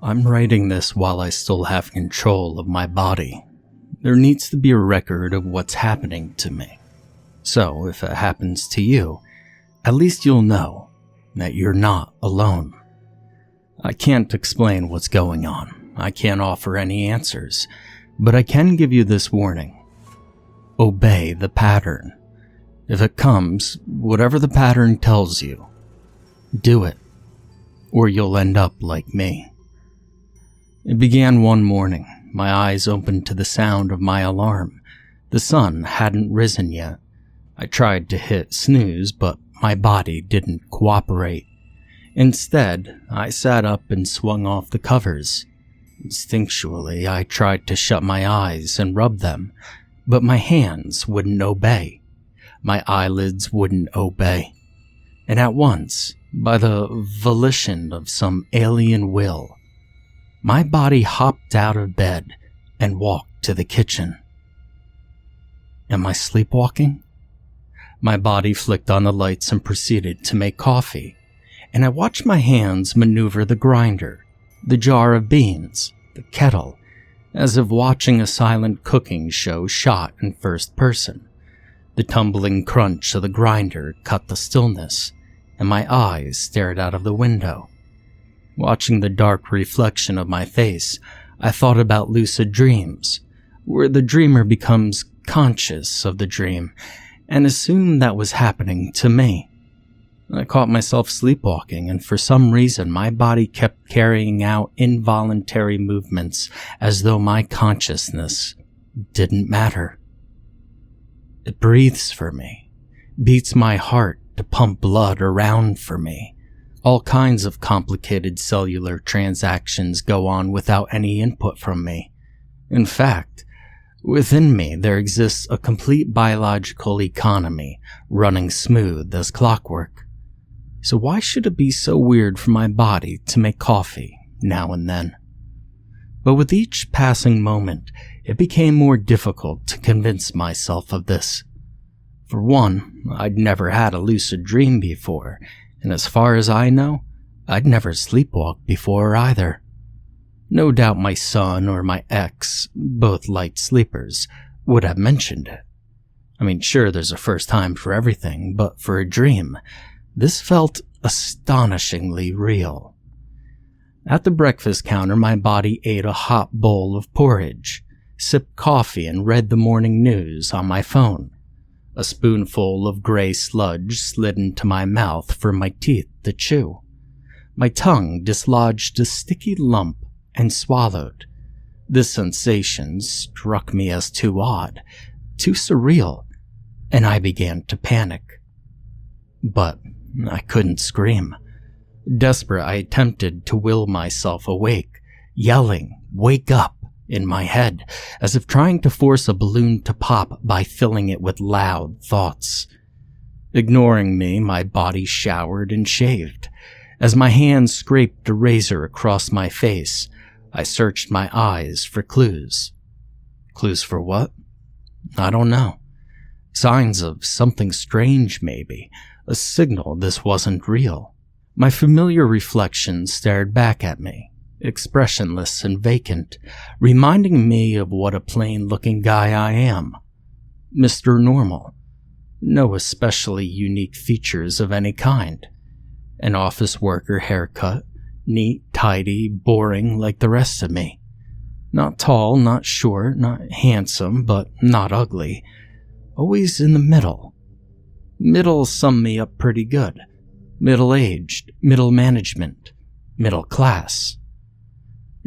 I'm writing this while I still have control of my body. There needs to be a record of what's happening to me. So, if it happens to you, at least you'll know that you're not alone. I can't explain what's going on. I can't offer any answers, but I can give you this warning. Obey the pattern. If it comes, whatever the pattern tells you, do it, or you'll end up like me. It began one morning. My eyes opened to the sound of my alarm. The sun hadn't risen yet. I tried to hit snooze, but my body didn't cooperate. Instead, I sat up and swung off the covers. Instinctually, I tried to shut my eyes and rub them, but my hands wouldn't obey. My eyelids wouldn't obey. And at once, by the volition of some alien will, my body hopped out of bed and walked to the kitchen. Am I sleepwalking? My body flicked on the lights and proceeded to make coffee, and I watched my hands maneuver the grinder, the jar of beans, the kettle, as if watching a silent cooking show shot in first person. The tumbling crunch of the grinder cut the stillness, and my eyes stared out of the window. Watching the dark reflection of my face, I thought about lucid dreams, where the dreamer becomes conscious of the dream, and assumed that was happening to me. I caught myself sleepwalking, and for some reason my body kept carrying out involuntary movements as though my consciousness didn't matter. It breathes for me, beats my heart to pump blood around for me. All kinds of complicated cellular transactions go on without any input from me. In fact, within me there exists a complete biological economy running smooth as clockwork. So why should it be so weird for my body to make coffee now and then? But with each passing moment, it became more difficult to convince myself of this. For one, I'd never had a lucid dream before, and as far as I know, I'd never sleepwalked before either. No doubt my son or my ex, both light sleepers, would have mentioned it. I mean, sure, there's a first time for everything, but for a dream, this felt astonishingly real. At the breakfast counter, my body ate a hot bowl of porridge, sipped coffee, and read the morning news on my phone. A spoonful of gray sludge slid into my mouth for my teeth to chew. My tongue dislodged a sticky lump and swallowed. This sensation struck me as too odd, too surreal, and I began to panic. But I couldn't scream. Desperate, I attempted to will myself awake, yelling, "Wake up!" in my head, as if trying to force a balloon to pop by filling it with loud thoughts. Ignoring me, my body showered and shaved. As my hands scraped a razor across my face, I searched my eyes for clues. Clues for what? I don't know. Signs of something strange, maybe. A signal this wasn't real. My familiar reflection stared back at me, expressionless and vacant, reminding me of what a plain-looking guy I am. Mr. Normal. No especially unique features of any kind. An office worker haircut, neat, tidy, boring like the rest of me. Not tall, not short, not handsome, but not ugly. Always in the middle. Middle summed me up pretty good. Middle-aged, middle management, middle class.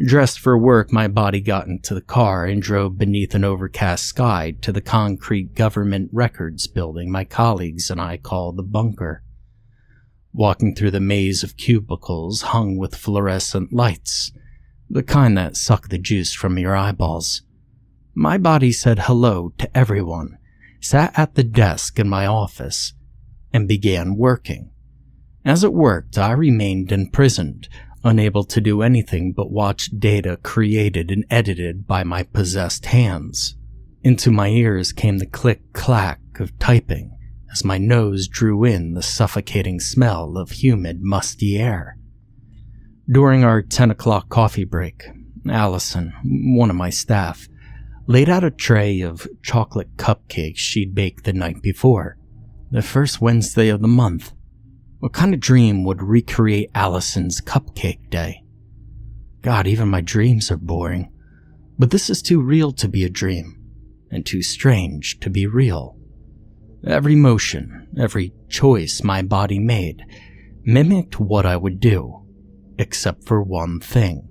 Dressed for work, my body got into the car and drove beneath an overcast sky to the concrete government records building my colleagues and I call the bunker. Walking through the maze of cubicles hung with fluorescent lights, the kind that suck the juice from your eyeballs. My body said hello to everyone, sat at the desk in my office, and began working. As it worked, I remained imprisoned, unable to do anything but watch data created and edited by my possessed hands. Into my ears came the click-clack of typing as my nose drew in the suffocating smell of humid, musty air. During our 10 o'clock coffee break, Allison, one of my staff, laid out a tray of chocolate cupcakes she'd baked the night before, the first Wednesday of the month. What kind of dream would recreate Allison's cupcake day? God, even my dreams are boring. But this is too real to be a dream, and too strange to be real. Every motion, every choice my body made, mimicked what I would do, except for one thing.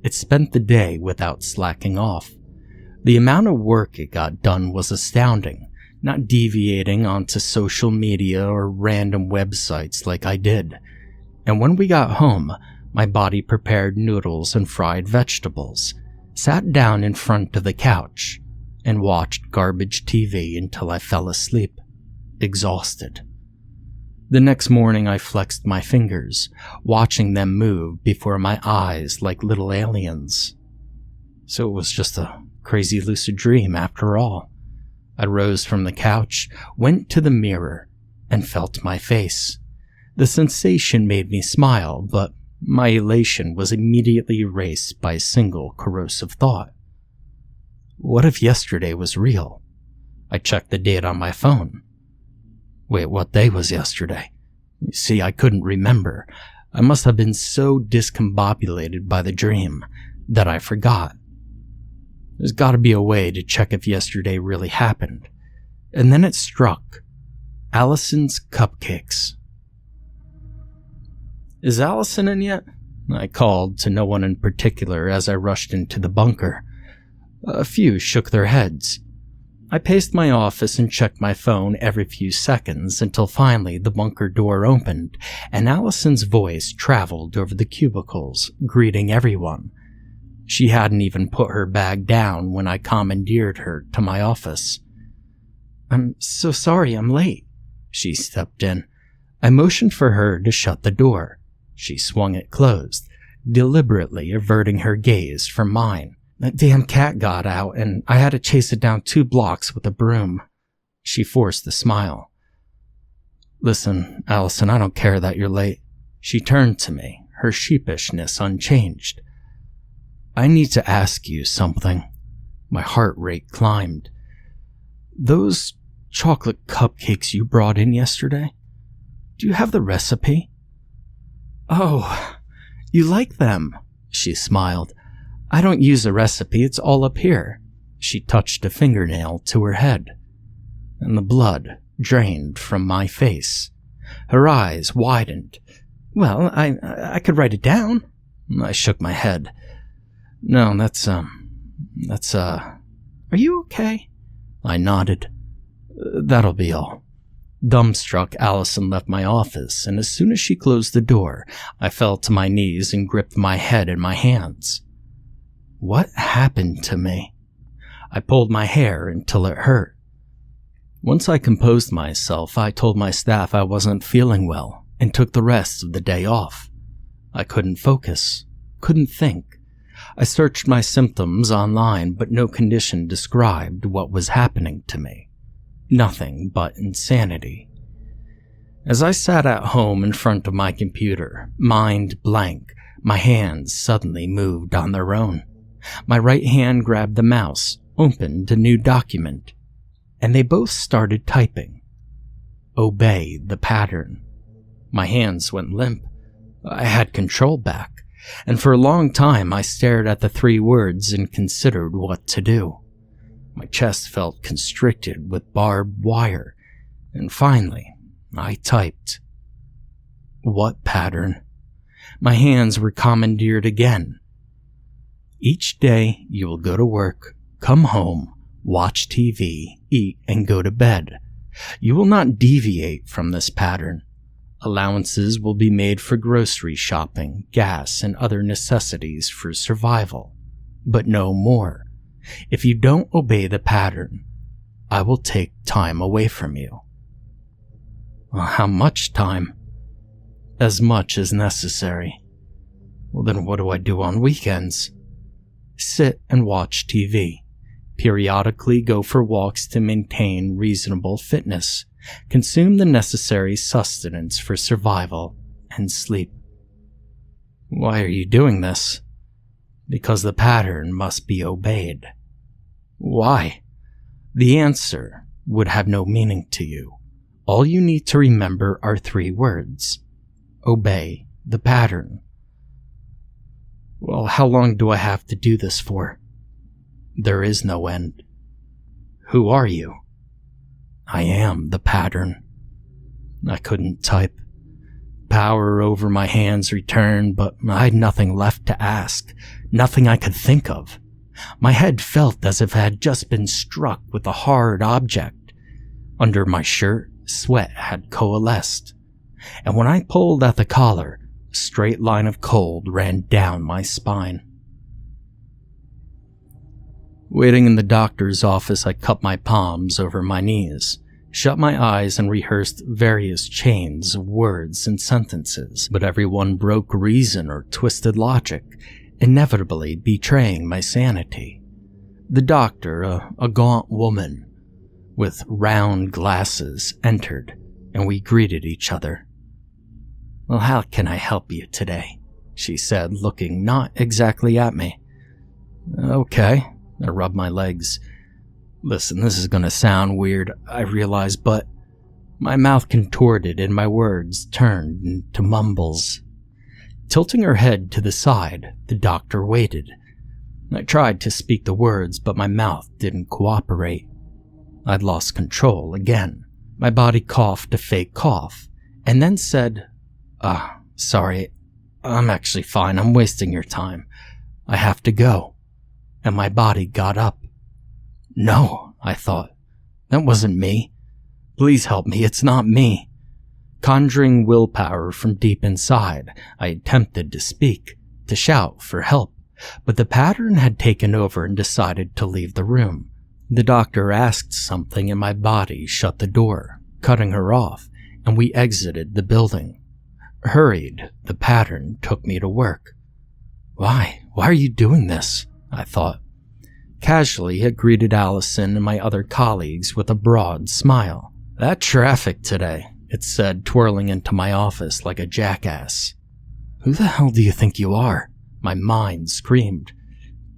It spent the day without slacking off. The amount of work it got done was astounding, not deviating onto social media or random websites like I did. And when we got home, my body prepared noodles and fried vegetables, sat down in front of the couch, and watched garbage TV until I fell asleep, exhausted. The next morning I flexed my fingers, watching them move before my eyes like little aliens. So it was just a crazy lucid dream after all. I rose from the couch, went to the mirror, and felt my face. The sensation made me smile, but my elation was immediately erased by a single corrosive thought. What if yesterday was real? I checked the date on my phone. Wait, what day was yesterday? You see, I couldn't remember. I must have been so discombobulated by the dream that I forgot. There's got to be a way to check if yesterday really happened. And then it struck. Allison's cupcakes. Is Allison in yet? I called to no one in particular as I rushed into the bunker. A few shook their heads. I paced my office and checked my phone every few seconds until finally the bunker door opened and Allison's voice traveled over the cubicles, greeting everyone. She hadn't even put her bag down when I commandeered her to my office. "I'm so sorry I'm late," she stepped in. I motioned for her to shut the door. She swung it closed, deliberately averting her gaze from mine. "That damn cat got out, and I had to chase it down 2 blocks with a broom." She forced a smile. "Listen, Allison, I don't care that you're late." She turned to me, her sheepishness unchanged. "I need to ask you something." My heart rate climbed. "Those chocolate cupcakes you brought in yesterday, do you have the recipe?" "Oh, you like them?" She smiled. "I don't use a recipe, it's all up here." She touched a fingernail to her head, and the blood drained from my face. Her eyes widened. "Well, I could write it down." I shook my head. "No, that's Are you okay?" I nodded. "That'll be all." Dumbstruck, Allison left my office, and as soon as she closed the door, I fell to my knees and gripped my head in my hands. What happened to me? I pulled my hair until it hurt. Once I composed myself, I told my staff I wasn't feeling well and took the rest of the day off. I couldn't focus, couldn't think. I searched my symptoms online, but no condition described what was happening to me. Nothing but insanity. As I sat at home in front of my computer, mind blank, my hands suddenly moved on their own. My right hand grabbed the mouse, opened a new document, and they both started typing. Obey the pattern. My hands went limp. I had control back, and for a long time I stared at the 3 words and considered what to do. My chest felt constricted with barbed wire, and finally, I typed. What pattern? My hands were commandeered again. Each day you will go to work, come home, watch TV, eat, and go to bed. You will not deviate from this pattern. Allowances will be made for grocery shopping, gas, and other necessities for survival, but no more. If you don't obey the pattern, I will take time away from you. Well, how much time? As much as necessary. Well, then what do I do on weekends? Sit and watch TV. Periodically go for walks to maintain reasonable fitness. Consume the necessary sustenance for survival and sleep. Why are you doing this? Because the pattern must be obeyed. Why? The answer would have no meaning to you. All you need to remember are 3 words. Obey the pattern. Well, how long do I have to do this for? There is no end. Who are you? I am the pattern. I couldn't type. Power over my hands returned, but I had nothing left to ask, nothing I could think of. My head felt as if it had just been struck with a hard object. Under my shirt, sweat had coalesced, and when I pulled at the collar, a straight line of cold ran down my spine. Waiting in the doctor's office, I cupped my palms over my knees, shut my eyes, and rehearsed various chains of words and sentences, but every one broke reason or twisted logic, inevitably betraying my sanity. The doctor, a gaunt woman with round glasses, entered, and we greeted each other. "Well, how can I help you today?" she said, looking not exactly at me. "Okay," I rubbed my legs. "Listen, this is gonna sound weird, I realize, but..." My mouth contorted and my words turned into mumbles. Tilting her head to the side, the doctor waited. I tried to speak the words, but my mouth didn't cooperate. I'd lost control again. My body coughed a fake cough, and then said, sorry, I'm actually fine, I'm wasting your time. I have to go." And my body got up. No, I thought. That wasn't me. Please help me, it's not me. Conjuring willpower from deep inside, I attempted to speak, to shout for help, but the pattern had taken over and decided to leave the room. The doctor asked something and my body shut the door, cutting her off, and we exited the building. Hurried, the pattern took me to work. Why are you doing this? I thought. Casually, it greeted Allison and my other colleagues with a broad smile. "That traffic today," it said, twirling into my office like a jackass. "Who the hell do you think you are?" My mind screamed.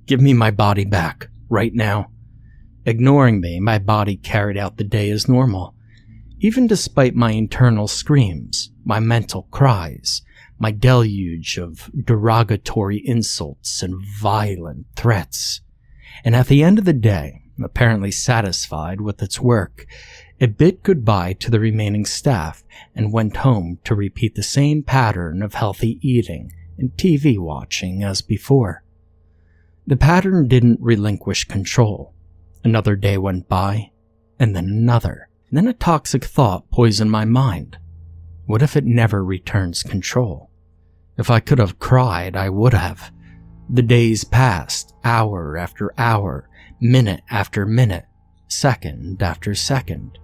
"Give me my body back, right now." Ignoring me, my body carried out the day as normal. Even despite my internal screams, my mental cries, my deluge of derogatory insults and violent threats. And at the end of the day, apparently satisfied with its work, it bid goodbye to the remaining staff and went home to repeat the same pattern of healthy eating and TV watching as before. The pattern didn't relinquish control. Another day went by, and then another. And then a toxic thought poisoned my mind. What if it never returns control? If I could have cried, I would have. The days passed, hour after hour, minute after minute, second after second.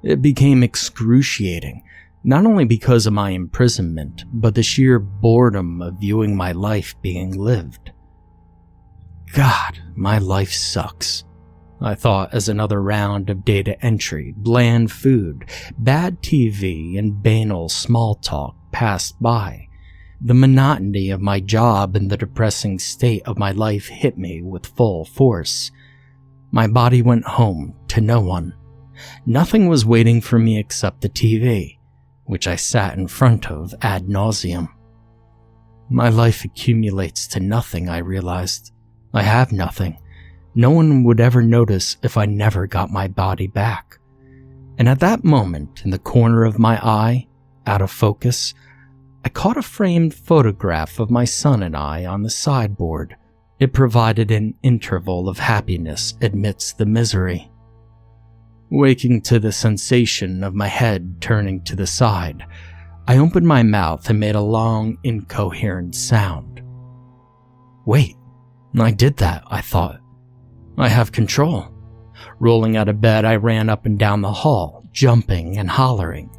It became excruciating, not only because of my imprisonment, but the sheer boredom of viewing my life being lived. God, my life sucks, I thought as another round of data entry, bland food, bad TV, and banal small talk passed by. The monotony of my job and the depressing state of my life hit me with full force. My body went home to no one. Nothing was waiting for me except the TV, which I sat in front of ad nauseum. My life accumulates to nothing, I realized. I have nothing. No one would ever notice if I never got my body back. And at that moment, in the corner of my eye, out of focus, I caught a framed photograph of my son and I on the sideboard. It provided an interval of happiness amidst the misery. Waking to the sensation of my head turning to the side, I opened my mouth and made a long, incoherent sound. Wait, I did that, I thought. I have control. Rolling out of bed, I ran up and down the hall, jumping and hollering.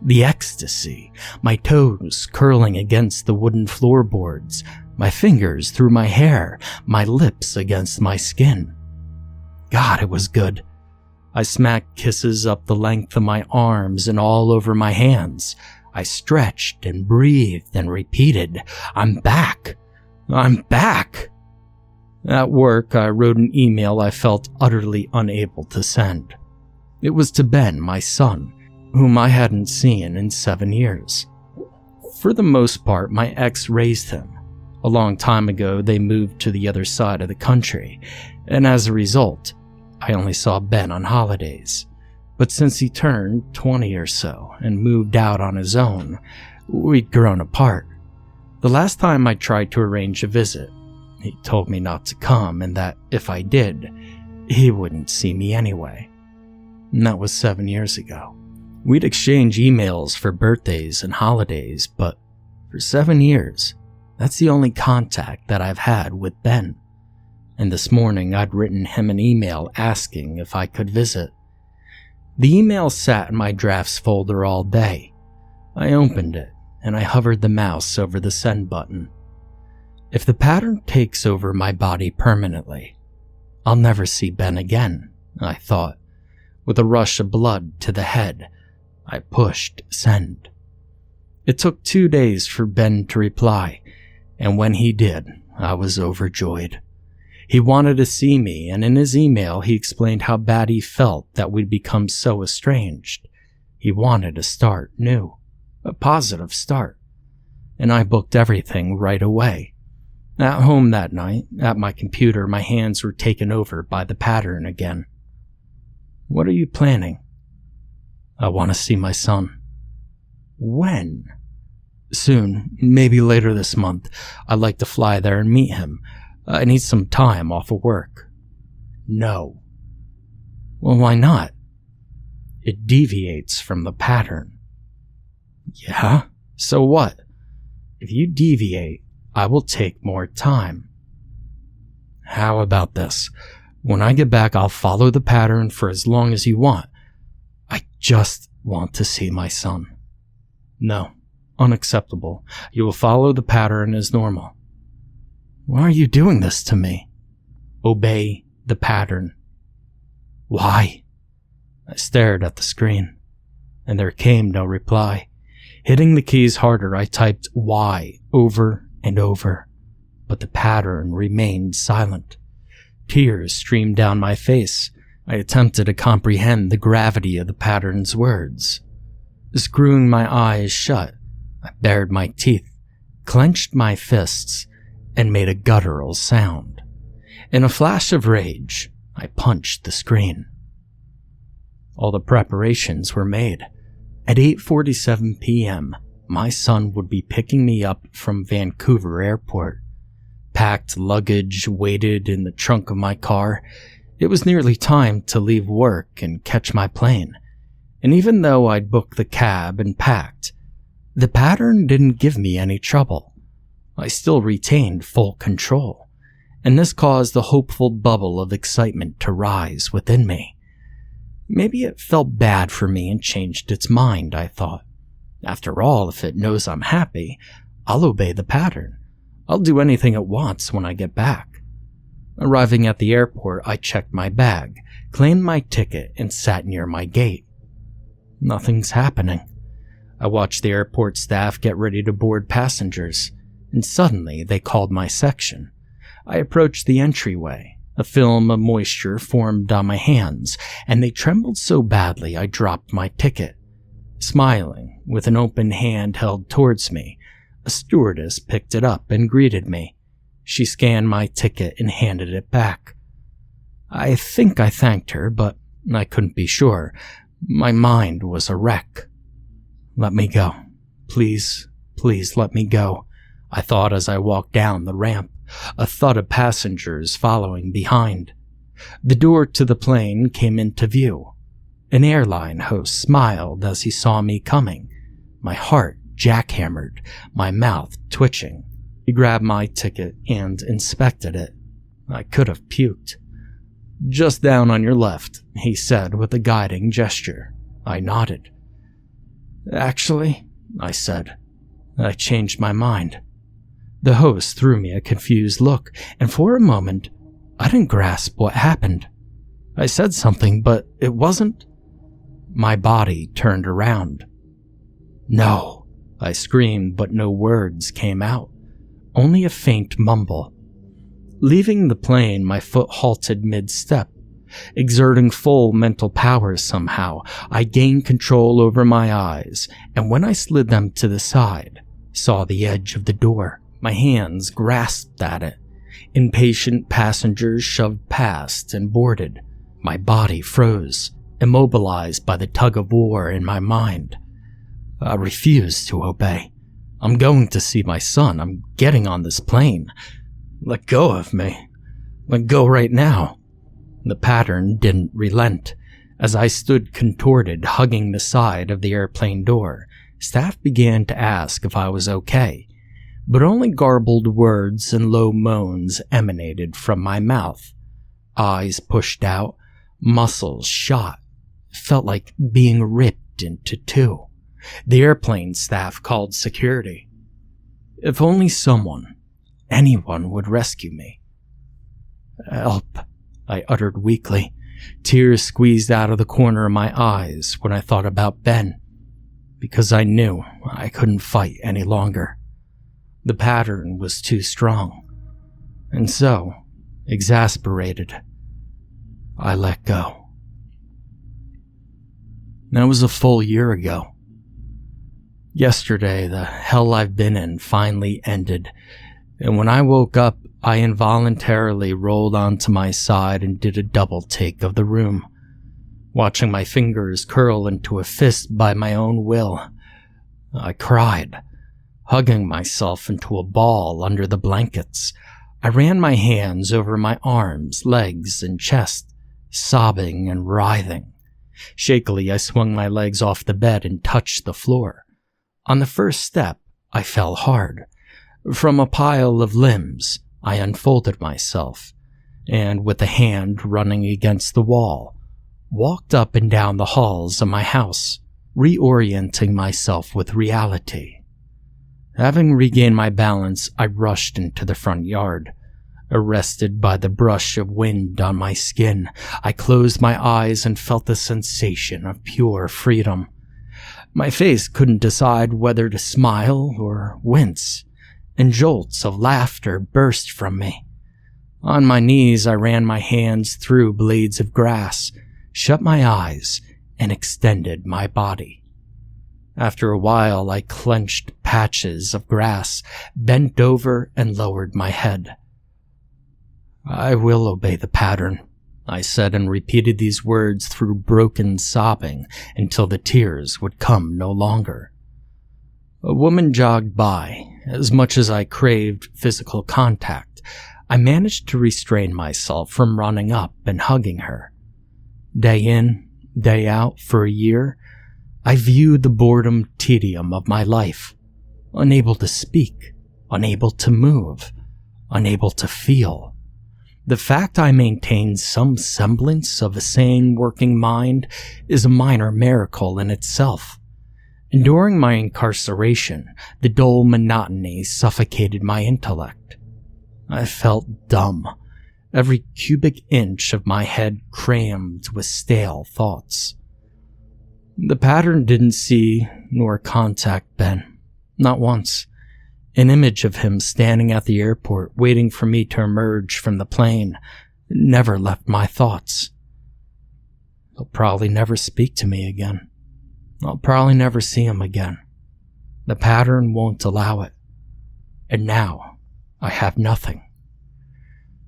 The ecstasy, my toes curling against the wooden floorboards, my fingers through my hair, my lips against my skin. God, it was good. I smacked kisses up the length of my arms and all over my hands. I stretched and breathed and repeated, "I'm back! I'm back!" At work, I wrote an email I felt utterly unable to send. It was to Ben, my son, whom I hadn't seen in 7 years. For the most part, my ex raised him. A long time ago, they moved to the other side of the country, and as a result, I only saw Ben on holidays. But since he turned 20 or so and moved out on his own, we'd grown apart. The last time I tried to arrange a visit, he told me not to come and that if I did, he wouldn't see me anyway. And that was 7 years ago. We'd exchange emails for birthdays and holidays, but for 7 years, that's the only contact that I've had with Ben. And this morning I'd written him an email asking if I could visit. The email sat in my drafts folder all day. I opened it and I hovered the mouse over the send button. If the pattern takes over my body permanently, I'll never see Ben again, I thought. With a rush of blood to the head, I pushed send. It took 2 days for Ben to reply, and when he did, I was overjoyed. He wanted to see me, and in his email he explained how bad he felt that we'd become so estranged. He wanted to start new, a positive start, and I booked everything right away. At home that night, at my computer, my hands were taken over by the pattern again. "What are you planning?" "I want to see my son." "When?" "Soon, maybe later this month. I'd like to fly there and meet him. I need some time off of work." "No." "Well, why not?" "It deviates from the pattern." "Yeah? So what? If you deviate, I will take more time." "How about this? When I get back, I'll follow the pattern for as long as you want. I just want to see my son." "No, unacceptable. You will follow the pattern as normal." "Why are you doing this to me?" "Obey the pattern." "Why?" I stared at the screen, and there came no reply. Hitting the keys harder, I typed "why" over and over, but the pattern remained silent. Tears streamed down my face. I attempted to comprehend the gravity of the pattern's words. Screwing my eyes shut, I bared my teeth, clenched my fists, and made a guttural sound. In a flash of rage, I punched the screen. All the preparations were made. At 8:47 p.m., my son would be picking me up from Vancouver Airport. Packed luggage waited in the trunk of my car. It was nearly time to leave work and catch my plane. And even though I'd booked the cab and packed, the pattern didn't give me any trouble. I still retained full control, and this caused the hopeful bubble of excitement to rise within me. Maybe it felt bad for me and changed its mind, I thought. After all, if it knows I'm happy, I'll obey the pattern. I'll do anything it wants when I get back. Arriving at the airport, I checked my bag, claimed my ticket, and sat near my gate. Nothing's happening. I watched the airport staff get ready to board passengers, and suddenly they called my section. I approached the entryway. A film of moisture formed on my hands, and they trembled so badly I dropped my ticket. Smiling, with an open hand held towards me, a stewardess picked it up and greeted me. She scanned my ticket and handed it back. I think I thanked her, but I couldn't be sure. My mind was a wreck. "Let me go. Please, please let me go," I thought as I walked down the ramp, a thud of passengers following behind. The door to the plane came into view. An airline host smiled as he saw me coming. My heart jackhammered, my mouth twitching. He grabbed my ticket and inspected it. I could have puked. "Just down on your left," he said with a guiding gesture. I nodded. "Actually," I said, "I changed my mind." The host threw me a confused look, and for a moment, I didn't grasp what happened. I said something, but it wasn't. My body turned around. "No," I screamed, but no words came out, only a faint mumble. Leaving the plane, my foot halted mid-step. Exerting full mental powers somehow, I gained control over my eyes, and when I slid them to the side, saw the edge of the door. My hands grasped at it. Impatient passengers shoved past and boarded. My body froze, immobilized by the tug-of-war in my mind. I refused to obey. I'm going to see my son. I'm getting on this plane. Let go of me. Let go right now. The pattern didn't relent. As I stood contorted, hugging the side of the airplane door, staff began to ask if I was okay, but only garbled words and low moans emanated from my mouth. Eyes pushed out, muscles shot. Felt like being ripped into two. The airplane staff called security. If only someone, anyone would rescue me. Help, I uttered weakly. Tears squeezed out of the corner of my eyes when I thought about Ben, because I knew I couldn't fight any longer. The pattern was too strong, and so, exasperated, I let go. That was a full year ago. Yesterday, the hell I've been in finally ended, and when I woke up, I involuntarily rolled onto my side and did a double take of the room, watching my fingers curl into a fist by my own will. I cried, hugging myself into a ball under the blankets. I ran my hands over my arms, legs, and chest, sobbing and writhing. Shakily, I swung my legs off the bed and touched the floor. On the first step, I fell hard. From a pile of limbs, I unfolded myself, and with a hand running against the wall, walked up and down the halls of my house, reorienting myself with reality. Having regained my balance, I rushed into the front yard. Arrested by the brush of wind on my skin, I closed my eyes and felt the sensation of pure freedom. My face couldn't decide whether to smile or wince, and jolts of laughter burst from me. On my knees, I ran my hands through blades of grass, shut my eyes, and extended my body. After a while, I clenched patches of grass, bent over, and lowered my head. I will obey the pattern, I said, and repeated these words through broken sobbing until the tears would come no longer. A woman jogged by. As much as I craved physical contact, I managed to restrain myself from running up and hugging her. Day in, day out, for a year, I viewed the boredom tedium of my life, unable to speak, unable to move, unable to feel. The fact I maintained some semblance of a sane working mind is a minor miracle in itself. During my incarceration, the dull monotony suffocated my intellect. I felt dumb, every cubic inch of my head crammed with stale thoughts. The pattern didn't see nor contact Ben, not once. An image of him standing at the airport waiting for me to emerge from the plane never left my thoughts. He'll probably never speak to me again. I'll probably never see him again. The pattern won't allow it. And now, I have nothing.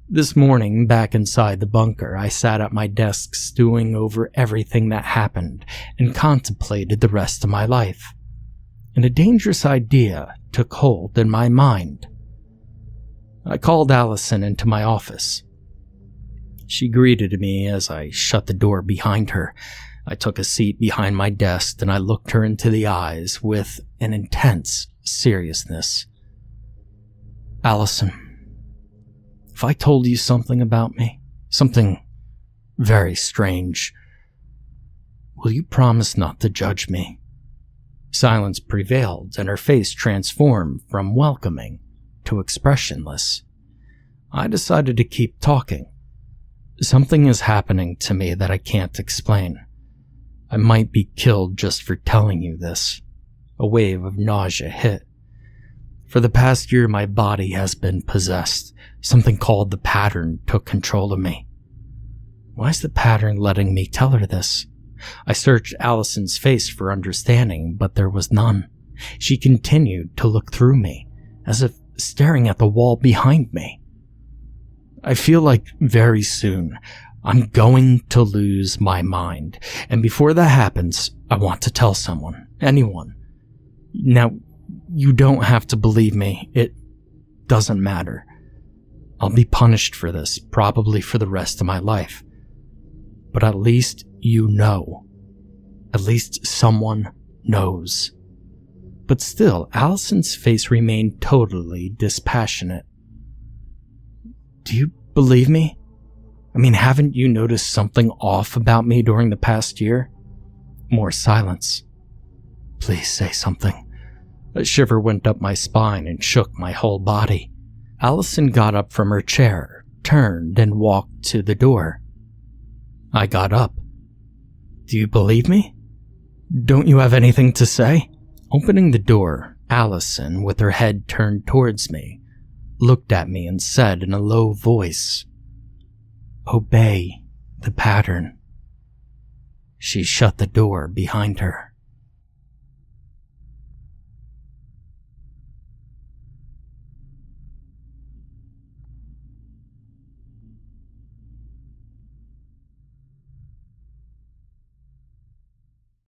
This morning, back inside the bunker, I sat at my desk stewing over everything that happened and contemplated the rest of my life. And a dangerous idea took hold in my mind. I called Allison into my office. She greeted me as I shut the door behind her. I took a seat behind my desk and I looked her into the eyes with an intense seriousness. Allison, if I told you something about me, something very strange, will you promise not to judge me? Silence prevailed, and her face transformed from welcoming to expressionless. I decided to keep talking. Something is happening to me that I can't explain. I might be killed just for telling you this. A wave of nausea hit. For the past year, my body has been possessed. Something called the pattern took control of me. Why is the pattern letting me tell her this? I searched Allison's face for understanding, but there was none. She continued to look through me, as if staring at the wall behind me. I feel like very soon I'm going to lose my mind, and before that happens, I want to tell someone, anyone. Now, you don't have to believe me. It doesn't matter. I'll be punished for this, probably for the rest of my life. But at least you know. At least someone knows. But still, Allison's face remained totally dispassionate. Do you believe me? I mean, haven't you noticed something off about me during the past year? More silence. Please say something. A shiver went up my spine and shook my whole body. Allison got up from her chair, turned, and walked to the door. I got up. Do you believe me? Don't you have anything to say? Opening the door, Allison, with her head turned towards me, looked at me and said in a low voice, "Obey the pattern." She shut the door behind her.